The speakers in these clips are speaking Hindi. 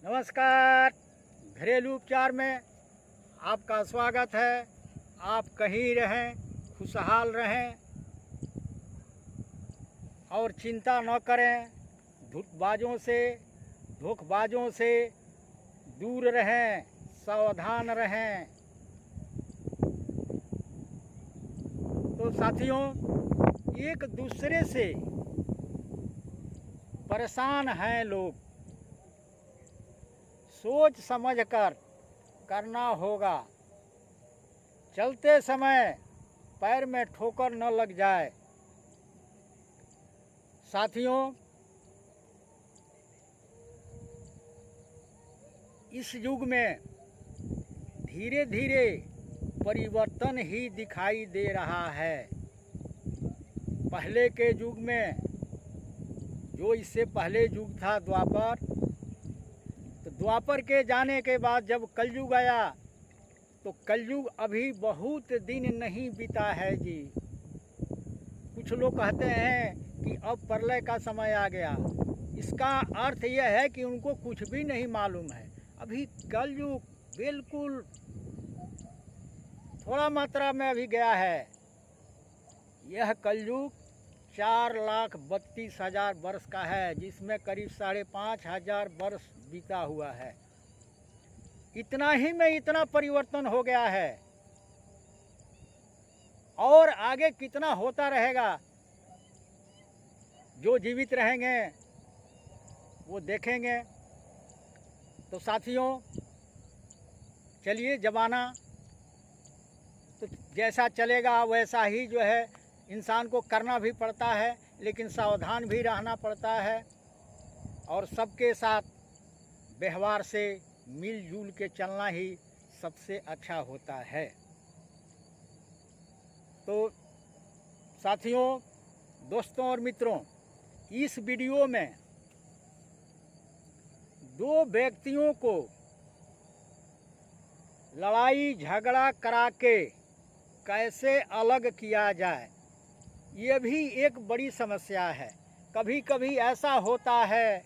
नमस्कार। घरेलू उपचार में आपका स्वागत है। आप कहीं रहें, खुशहाल रहें और चिंता न करें। धोखेबाजों से दूर रहें, सावधान रहें। तो साथियों, एक दूसरे से परेशान हैं लोग, सोच समझकर करना होगा। चलते समय पैर में ठोकर न लग जाए। साथियों, इस युग में धीरे धीरे परिवर्तन ही दिखाई दे रहा है। पहले के युग में, जो इससे पहले युग था द्वापर, तो द्वापर के जाने के बाद जब कलयुग आया, तो कलयुग अभी बहुत दिन नहीं बीता है जी। कुछ लोग कहते हैं कि अब प्रलय का समय आ गया। इसका अर्थ यह है कि उनको कुछ भी नहीं मालूम है। अभी कलयुग बिल्कुल थोड़ा मात्रा में अभी गया है। यह कलयुग 4,32,000 वर्ष का है, जिसमें करीब 5,500 वर्ष बीता हुआ है। इतना ही में इतना परिवर्तन हो गया है, और आगे कितना होता रहेगा, जो जीवित रहेंगे वो देखेंगे। तो साथियों, चलिए, ज़माना तो जैसा चलेगा वैसा ही जो है इंसान को करना भी पड़ता है, लेकिन सावधान भी रहना पड़ता है और सबके साथ व्यवहार से मिलजुल के चलना ही सबसे अच्छा होता है। तो साथियों, दोस्तों और मित्रों, इस वीडियो में दो व्यक्तियों को लड़ाई झगड़ा करा के कैसे अलग किया जाए, ये भी एक बड़ी समस्या है। कभी कभी ऐसा होता है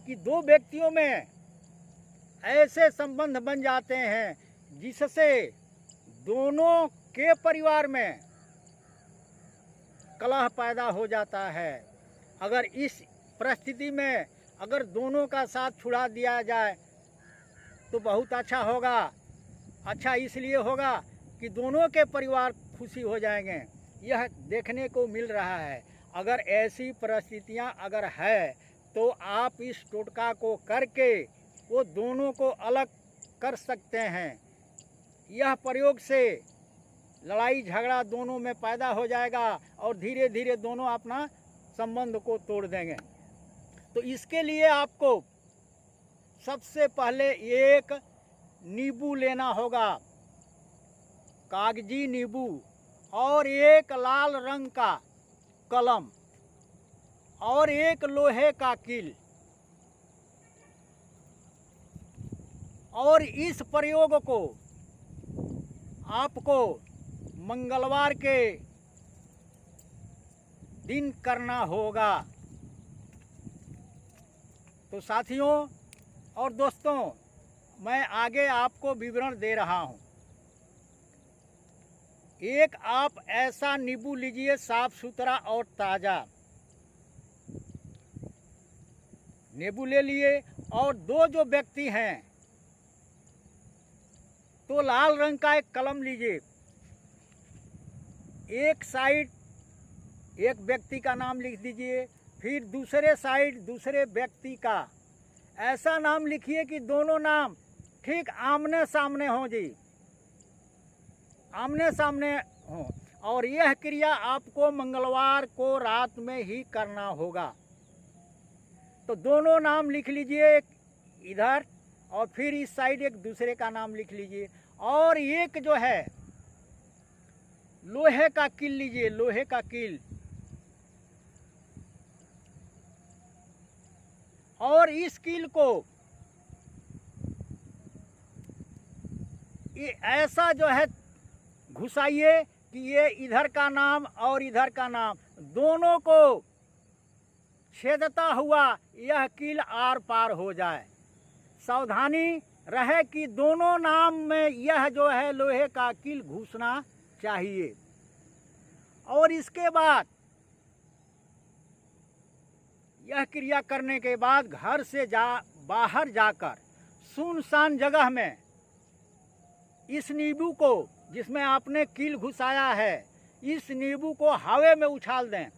कि दो व्यक्तियों में ऐसे संबंध बन जाते हैं जिससे दोनों के परिवार में कलह पैदा हो जाता है। अगर इस परिस्थिति में अगर दोनों का साथ छुड़ा दिया जाए तो बहुत अच्छा होगा। अच्छा इसलिए होगा कि दोनों के परिवार खुशी हो जाएंगे। यह देखने को मिल रहा है। अगर ऐसी परिस्थितियां अगर है तो आप इस टोटका को करके वो दोनों को अलग कर सकते हैं। यह प्रयोग से लड़ाई झगड़ा दोनों में पैदा हो जाएगा और धीरे धीरे दोनों अपना संबंध को तोड़ देंगे। तो इसके लिए आपको सबसे पहले एक नींबू लेना होगा, कागजी नींबू, और एक लाल रंग का कलम और एक लोहे का कील। और इस प्रयोग को आपको मंगलवार के दिन करना होगा। तो साथियों और दोस्तों, मैं आगे आपको विवरण दे रहा हूँ। एक आप ऐसा नींबू लीजिए, साफ सुथरा और ताज़ा नींबू ले लिए। और दो जो व्यक्ति हैं तो लाल रंग का एक कलम लीजिए। एक साइड एक व्यक्ति का नाम लिख दीजिए, फिर दूसरे साइड दूसरे व्यक्ति का। ऐसा नाम लिखिए कि दोनों नाम ठीक आमने सामने हों जी, आमने सामने हों। और यह क्रिया आपको मंगलवार को रात में ही करना होगा। तो दोनों नाम लिख लीजिए, एक इधर और फिर इस साइड एक दूसरे का नाम लिख लीजिए। और एक जो है लोहे का कील लीजिए, लोहे का कील। और इस कील को ये ऐसा जो है घुसाइए कि ये इधर का नाम और इधर का नाम दोनों को छेदता हुआ यह कील आर पार हो जाए। सावधानी रहे कि दोनों नाम में यह जो है लोहे का कील घुसना चाहिए। और इसके बाद यह क्रिया करने के बाद घर से बाहर जाकर सुनसान जगह में इस नींबू को, जिसमें आपने कील घुसाया है, इस नींबू को हवा में उछाल दें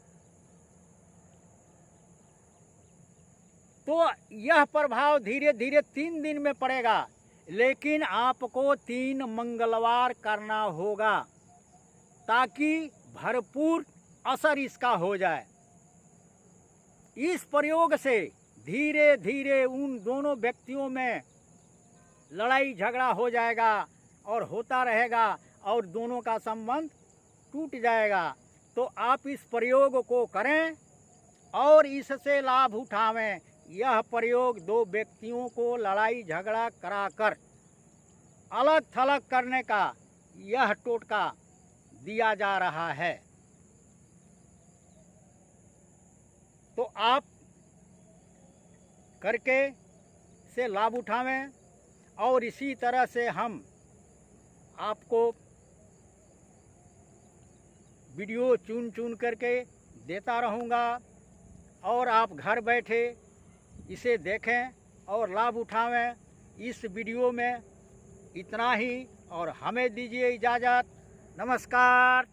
तो यह प्रभाव धीरे धीरे 3 दिन में पड़ेगा। लेकिन आपको 3 मंगलवार करना होगा ताकि भरपूर असर इसका हो जाए। इस प्रयोग से धीरे धीरे उन दोनों व्यक्तियों में लड़ाई झगड़ा हो जाएगा और होता रहेगा और दोनों का संबंध टूट जाएगा। तो आप इस प्रयोग को करें और इससे लाभ उठावें। यह प्रयोग 2 व्यक्तियों को लड़ाई झगड़ा कराकर अलग थलग करने का यह टोटका दिया जा रहा है। तो आप करके से लाभ उठावें और इसी तरह से हम आपको वीडियो चुन चुन करके देता रहूँगा और आप घर बैठे इसे देखें और लाभ उठावें। इस वीडियो में इतना ही और हमें दीजिए इजाज़त। नमस्कार।